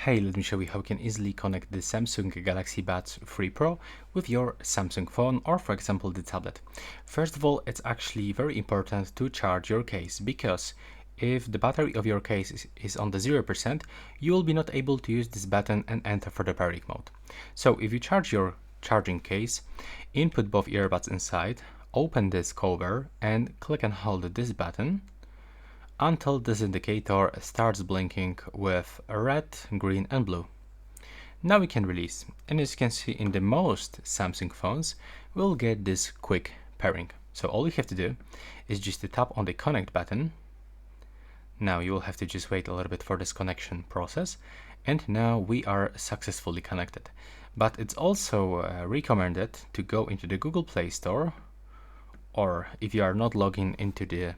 Hey, let me show you how you can easily connect the Samsung Galaxy Buds 3 Pro with your Samsung phone or, for example, the tablet. First of all, it's actually very important to charge your case, because if the battery of your case is on the 0%, you will be not able to use this button and enter for the pairing mode. So if you charge your charging case, input both earbuds inside, open this cover and click and hold this button until this indicator starts blinking with red, green and blue. Now we can release, and as you can see in the most Samsung phones, we'll get this quick pairing. So all you have to do is just to tap on the connect button. Now you will have to just wait a little bit for this connection process, and now we are successfully connected. But it's also recommended to go into the Google Play Store, or if you are not logging into the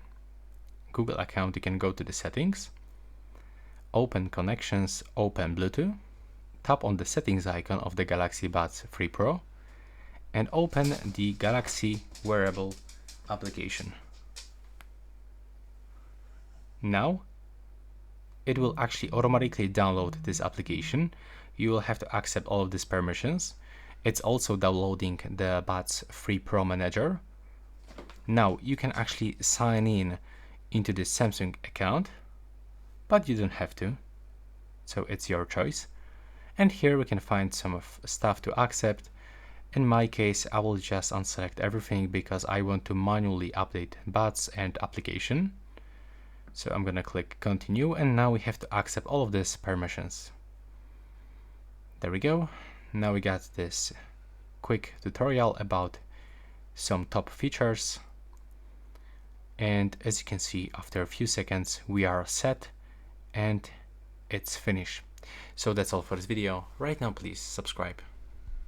Google account, you can go to the settings, open connections, open Bluetooth, tap on the settings icon of the Galaxy Buds 3 Pro and open the Galaxy wearable application. Now it will actually automatically download this application. You will have to accept all of these permissions. It's also downloading the Buds 3 Pro Manager. Now you can actually sign in into the Samsung account, but you don't have to, so it's your choice. And here we can find some of stuff to accept. In my case, I will just unselect everything because I want to manually update buds and application. So I'm gonna click continue, and now we have to accept all of these permissions. There we go. Now we got this quick tutorial about some top features. And as you can see, after a few seconds, we are set and it's finished. So that's all for this video. Right now, please subscribe.